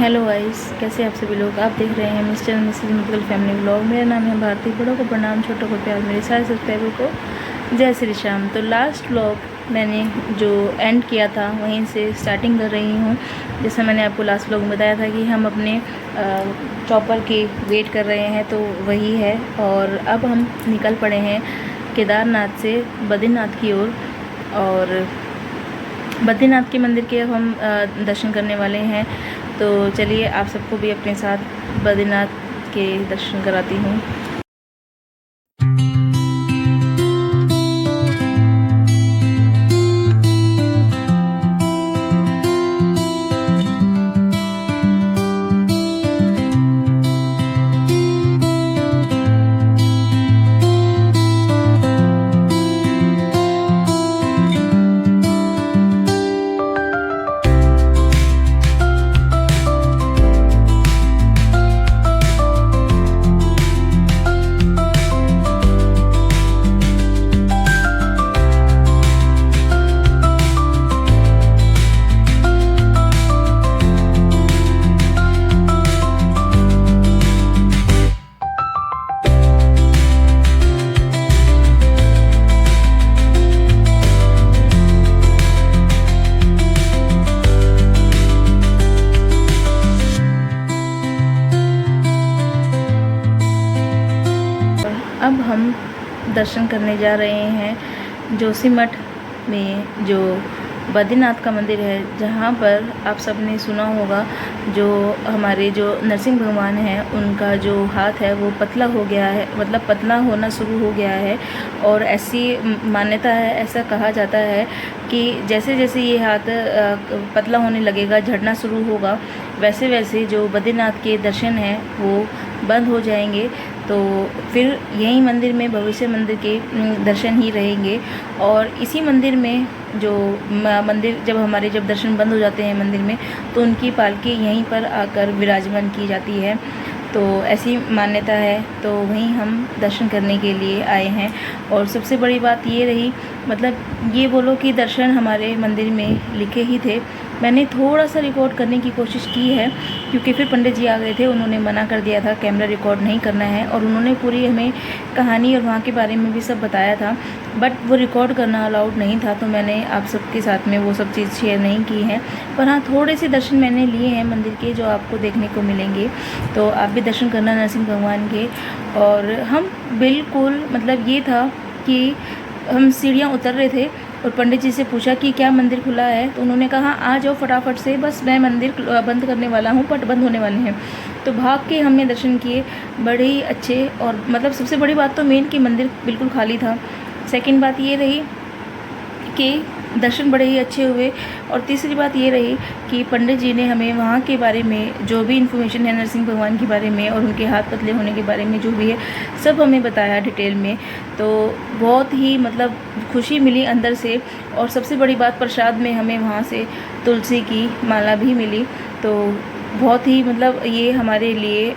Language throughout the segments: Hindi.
हेलो गाइस, कैसे आप सभी लोग। आप देख रहे हैं Mr Mrs Mughal family vlog. मेरा नाम है भारती। बड़ों को प्रणाम, छोटों को प्यार, मेरे सारे सब्सक्राइबर को जय श्री श्याम। तो लास्ट व्लॉग मैंने जो एंड किया था वहीं से स्टार्टिंग कर रही हूँ। जैसे मैंने आपको लास्ट व्लॉग में बताया था कि हम अपने चॉपर की वेट कर रहे हैं, तो वही है। और अब हम निकल पड़े हैं केदारनाथ से बद्रीनाथ की ओर। और बद्रीनाथ के मंदिर के अब हम दर्शन करने वाले हैं। तो चलिए आप सबको भी अपने साथ बद्रीनाथ के दर्शन कराती हूँ। अब हम दर्शन करने जा रहे हैं जोशीमठ में, जो बद्रीनाथ का मंदिर है, जहाँ पर आप सबने सुना होगा जो हमारे जो नरसिंह भगवान हैं उनका जो हाथ है वो पतला हो गया है, मतलब पतला होना शुरू हो गया है। और ऐसी मान्यता है, ऐसा कहा जाता है कि जैसे जैसे ये हाथ पतला होने लगेगा, झड़ना शुरू होगा, वैसे वैसे जो बद्रीनाथ के दर्शन हैं वो बंद हो जाएंगे। तो फिर यही मंदिर में भविष्य मंदिर के दर्शन ही रहेंगे। और इसी मंदिर में जो मंदिर जब दर्शन बंद हो जाते हैं मंदिर में, तो उनकी पालकी यहीं पर आकर विराजमान की जाती है। तो ऐसी मान्यता है, तो वहीं हम दर्शन करने के लिए आए हैं। और सबसे बड़ी बात ये रही, मतलब ये बोलो कि दर्शन हमारे मंदिर में लिखे ही थे। मैंने थोड़ा सा रिकॉर्ड करने की कोशिश की है, क्योंकि फिर पंडित जी आ गए थे, उन्होंने मना कर दिया था कैमरा रिकॉर्ड नहीं करना है। और उन्होंने पूरी हमें कहानी और वहाँ के बारे में भी सब बताया था, बट वो रिकॉर्ड करना अलाउड नहीं था, तो मैंने आप सबके साथ में वो सब चीज़ शेयर नहीं की है। पर हाँ, थोड़े से दर्शन मैंने लिए हैं मंदिर के, जो आपको देखने को मिलेंगे। तो आप भी दर्शन करना नरसिंह भगवान के। और हम बिल्कुल, मतलब ये था कि हम सीढ़ियाँ उतर रहे थे और पंडित जी से पूछा कि क्या मंदिर खुला है, तो उन्होंने कहा आ जाओ फटाफट से, बस मैं मंदिर बंद करने वाला हूँ, पट बंद होने वाले हैं। तो भाग के हमने दर्शन किए, बड़े ही अच्छे। और मतलब सबसे बड़ी बात तो मेन कि मंदिर बिल्कुल खाली था। सेकंड बात ये रही कि दर्शन बड़े ही अच्छे हुए। और तीसरी बात ये रही कि पंडित जी ने हमें वहाँ के बारे में जो भी इन्फॉर्मेशन है नरसिंह भगवान के बारे में और उनके हाथ पतले होने के बारे में जो भी है, सब हमें बताया डिटेल में। तो बहुत ही मतलब खुशी मिली अंदर से। और सबसे बड़ी बात, प्रसाद में हमें वहाँ से तुलसी की माला भी मिली। तो बहुत ही मतलब ये हमारे लिए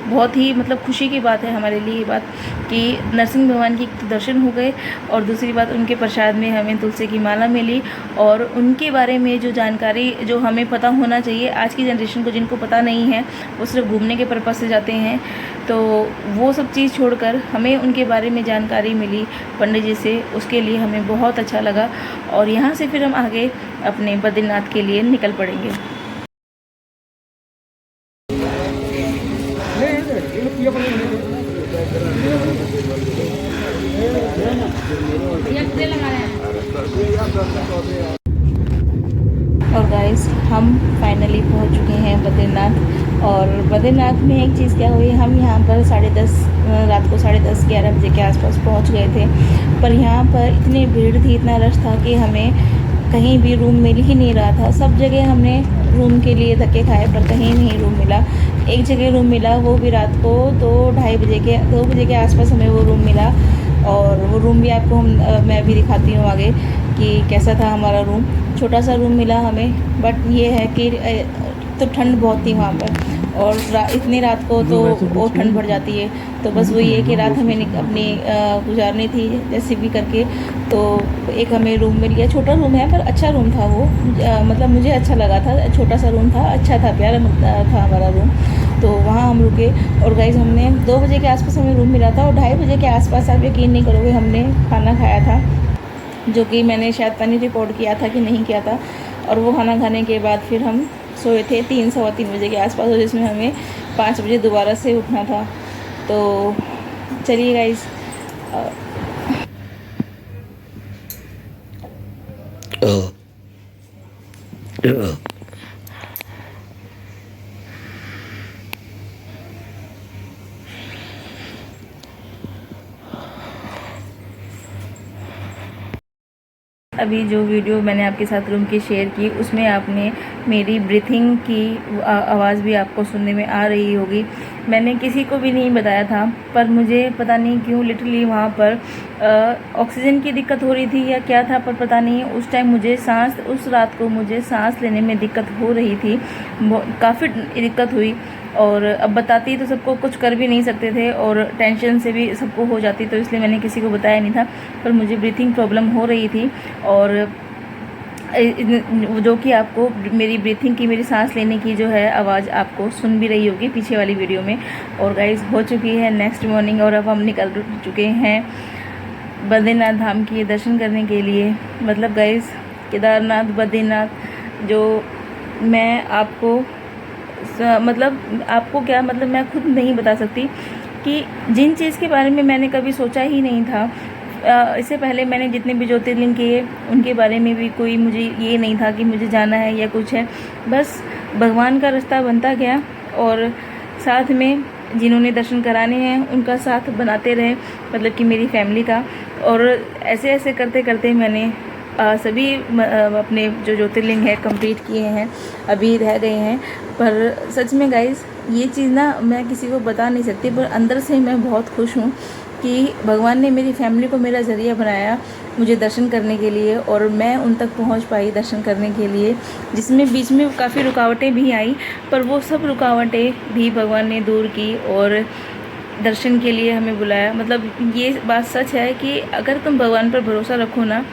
बहुत ही मतलब खुशी की बात है हमारे लिए ये बात कि नरसिंह भगवान की दर्शन हो गए। और दूसरी बात, उनके प्रसाद में हमें तुलसी की माला मिली। और उनके बारे में जो जानकारी जो हमें पता होना चाहिए, आज की जनरेशन को जिनको पता नहीं है, वो सिर्फ घूमने के पर्पज़ से जाते हैं, तो वो सब चीज़ छोड़कर हमें उनके बारे में जानकारी मिली पंडित जी से, उसके लिए हमें बहुत अच्छा लगा। और यहाँ से फिर हम आगे अपने बद्रीनाथ के लिए निकल पड़ेंगे। और गाइस, हम फाइनली पहुंच चुके हैं बद्रीनाथ। और बद्रीनाथ में एक चीज़ क्या हुई, हम यहाँ पर रात को 10:30 11 बजे के आसपास पहुंच गए थे। पर यहाँ पर इतनी भीड़ थी, इतना रश था कि हमें कहीं भी रूम मिल ही नहीं रहा था। सब जगह हमने रूम के लिए धक्के खाए, पर कहीं नहीं रूम मिला। एक जगह रूम मिला, वो भी रात को 2 बजे के आसपास हमें वो रूम मिला। और वो रूम भी आपको मैं भी दिखाती हूँ आगे कि कैसा था हमारा रूम। छोटा सा रूम मिला हमें, बट ये है कि तो ठंड बहुत थी वहाँ पर, और इतनी रात को तो और ठंड बढ़ जाती है। तो बस वही है कि रात हमें अपनी गुजारनी थी जैसे भी करके। तो एक हमें रूम मिल गया, छोटा रूम है पर अच्छा रूम था वो, मतलब मुझे अच्छा लगा था, छोटा सा रूम था, अच्छा था, प्यारा था हमारा रूम। तो वहाँ हम रुके, और गाइस हमने 2 बजे के आसपास हमें रूम मिला था, और 2:30 बजे के आसपास, आप यकीन नहीं करोगे, हमने खाना खाया था, जो कि मैंने शायद पता नहीं रिकॉर्ड किया था कि नहीं किया था। और वो खाना खाने के बाद फिर हम सोए थे 3 सवा 3 बजे के आसपास, और जिसमें हमें 5 बजे दोबारा से उठना था। तो चलिए गाइस, अभी जो वीडियो मैंने आपके साथ रूम की शेयर की, उसमें आपने मेरी ब्रीथिंग की आवाज़ भी आपको सुनने में आ रही होगी। मैंने किसी को भी नहीं बताया था, पर मुझे पता नहीं क्यों लिटरली वहाँ पर ऑक्सीजन की दिक्कत हो रही थी या क्या था, पर पता नहीं उस टाइम मुझे उस रात को मुझे सांस लेने में दिक्कत हो रही थी, काफ़ी दिक्कत हुई। और अब बताती तो सबको कुछ कर भी नहीं सकते थे, और टेंशन से भी सबको हो जाती, तो इसलिए मैंने किसी को बताया नहीं था। पर मुझे ब्रीथिंग प्रॉब्लम हो रही थी, और जो कि आपको मेरी ब्रीथिंग की, मेरी सांस लेने की जो है आवाज़ आपको सुन भी रही होगी पीछे वाली वीडियो में। और गाइस हो चुकी है नेक्स्ट मॉर्निंग, और अब हम निकल चुके हैं बद्रीनाथ धाम के दर्शन करने के लिए। मतलब गाइस, केदारनाथ, बद्रीनाथ, जो मैं आपको मतलब आपको क्या, मतलब मैं खुद नहीं बता सकती कि जिन चीज़ के बारे में मैंने कभी सोचा ही नहीं था। इससे पहले मैंने जितने भी ज्योतिर्लिंग किए, उनके बारे में भी कोई मुझे ये नहीं था कि मुझे जाना है या कुछ है। बस भगवान का रास्ता बनता गया, और साथ में जिन्होंने दर्शन कराने हैं उनका साथ बनाते रहे, मतलब कि मेरी फैमिली का। और ऐसे ऐसे करते करते मैंने सभी अपने जो ज्योतिर्लिंग है कंप्लीट किए हैं, अभी रह गए हैं। पर सच में गाइस, ये चीज़ ना मैं किसी को बता नहीं सकती, पर अंदर से मैं बहुत खुश हूँ कि भगवान ने मेरी फैमिली को मेरा ज़रिया बनाया मुझे दर्शन करने के लिए, और मैं उन तक पहुँच पाई दर्शन करने के लिए, जिसमें बीच में काफ़ी रुकावटें भी आई, पर वो सब रुकावटें भी भगवान ने दूर की और दर्शन के लिए हमें बुलाया। मतलब ये बात सच है कि अगर तुम भगवान पर भरोसा रखो ना,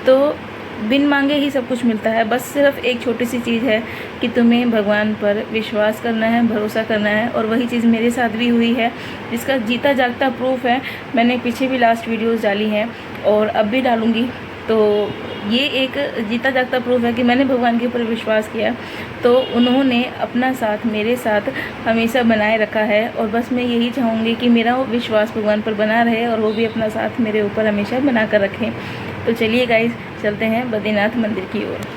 तो बिन मांगे ही सब कुछ मिलता है। बस सिर्फ एक छोटी सी चीज़ है कि तुम्हें भगवान पर विश्वास करना है, भरोसा करना है, और वही चीज़ मेरे साथ भी हुई है, जिसका जीता जागता प्रूफ है। मैंने पीछे भी लास्ट वीडियोस डाली हैं और अब भी डालूँगी, तो ये एक जीता जागता प्रूफ है कि मैंने भगवान के ऊपर विश्वास किया, तो उन्होंने अपना साथ मेरे साथ हमेशा बनाए रखा है। और बस मैं यही चाहूँगी कि मेरा वो विश्वास भगवान पर बना रहे, और वो भी अपना साथ मेरे ऊपर हमेशा बना कर रखें। तो चलिए गाइस, चलते हैं बद्रीनाथ मंदिर की ओर।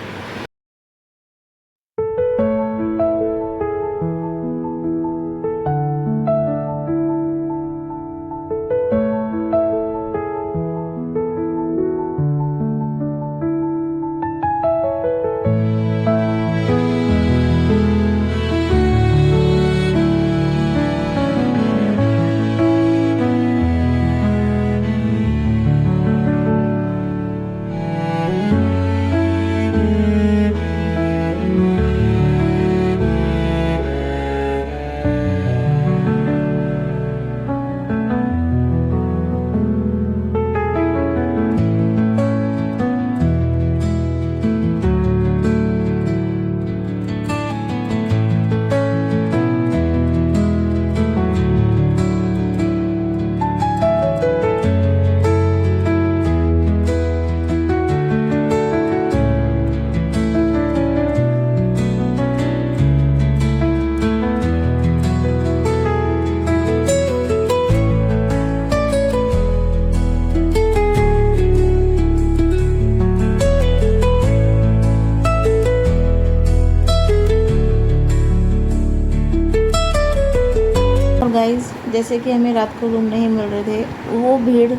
गाइस, जैसे कि हमें रात को रूम नहीं मिल रहे थे, वो भीड़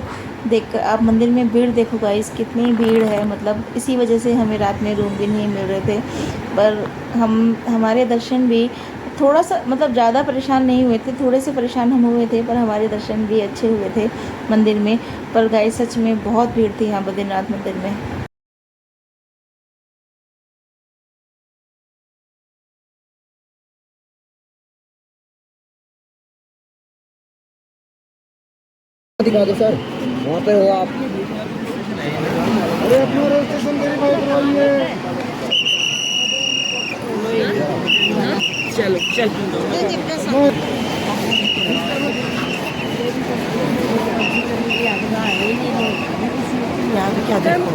देखकर आप मंदिर में भीड़ देखो गाइस, कितनी भीड़ है। मतलब इसी वजह से हमें रात में रूम भी नहीं मिल रहे थे। पर हमारे दर्शन भी थोड़ा सा, मतलब ज़्यादा परेशान नहीं हुए थे, थोड़े से परेशान हम हुए थे, पर हमारे दर्शन भी अच्छे हुए थे मंदिर में। पर गाइस सच में बहुत भीड़ थी यहाँ बद्रीनाथ मंदिर में। दिखा दो सर, वहाँ पे हो आप। अरे अपना रजिस्ट्रेशन वेरीफाई करवाइए। चलो चल यहाँ पे क्या देखो?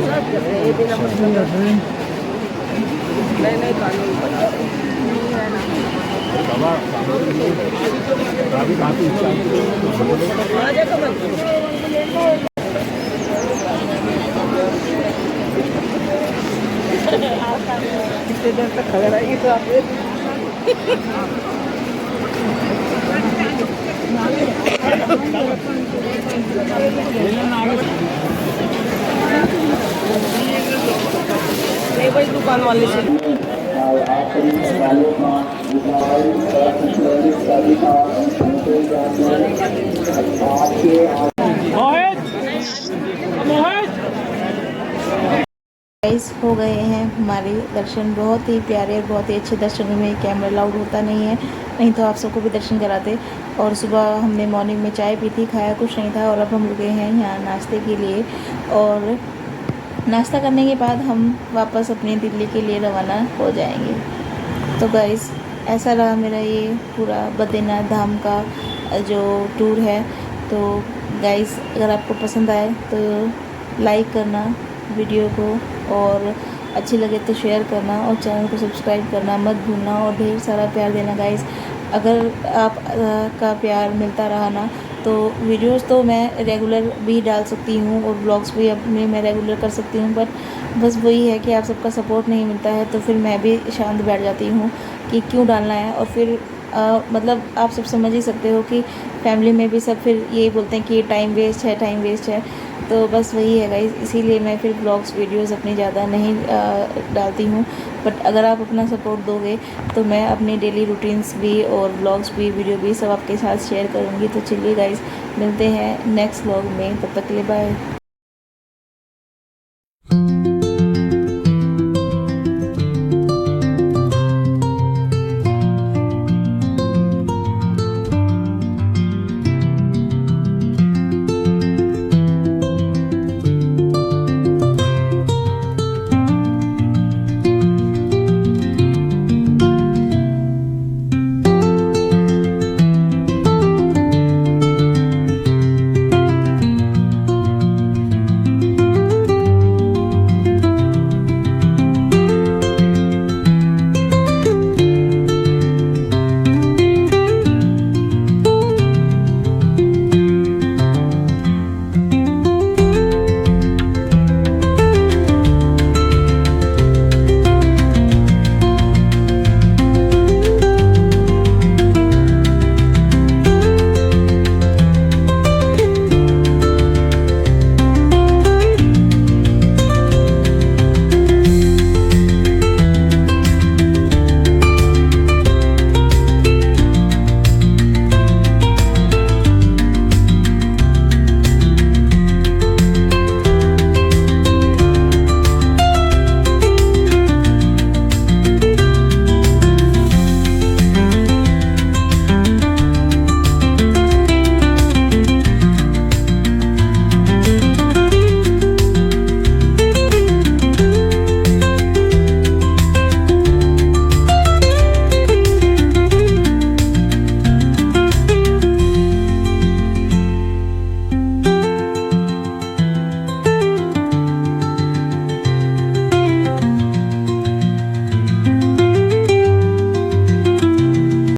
कितने देर तक खड़े रहेगी तो आप भाई दुकान वाले से गाइस हो गए हैं हमारे दर्शन। बहुत ही प्यारे और बहुत ही अच्छे दर्शन में कैमरा अलाउड होता नहीं है, नहीं तो आप सबको भी दर्शन कराते। और सुबह हमने मॉर्निंग में चाय पी थी, खाया कुछ नहीं था, और अब हम रुके हैं यहाँ नाश्ते के लिए। और नाश्ता करने के बाद हम वापस अपनी दिल्ली के लिए रवाना हो जाएंगे। तो गाइस ऐसा रहा मेरा ये पूरा बद्रीनाथ धाम का जो टूर है। तो गाइस अगर आपको पसंद आए तो लाइक करना वीडियो को, और अच्छी लगे तो शेयर करना, और चैनल को सब्सक्राइब करना मत भूलना, और ढेर सारा प्यार देना गाइस। अगर आप का प्यार मिलता रहा ना तो वीडियोस तो मैं रेगुलर भी डाल सकती हूँ, और ब्लॉग्स भी अपने मैं रेगुलर कर सकती हूँ, बट बस वही है कि आप सबका सपोर्ट नहीं मिलता है, तो फिर मैं भी शांत बैठ जाती हूँ कि क्यों डालना है। और फिर मतलब आप सब समझ ही सकते हो कि फैमिली में भी सब फिर यही बोलते हैं कि टाइम वेस्ट है, टाइम वेस्ट है। तो बस वही है गाइस, इसीलिए मैं फिर ब्लॉग्स वीडियोस अपनी ज़्यादा नहीं डालती हूँ। बट अगर आप अपना सपोर्ट दोगे तो मैं अपनी डेली रूटीन्स भी और ब्लॉग्स भी वीडियो भी सब आपके साथ शेयर करूँगी। तो चलिए गाइस मिलते हैं नेक्स्ट व्लॉग में, तब तक के लिए बाय।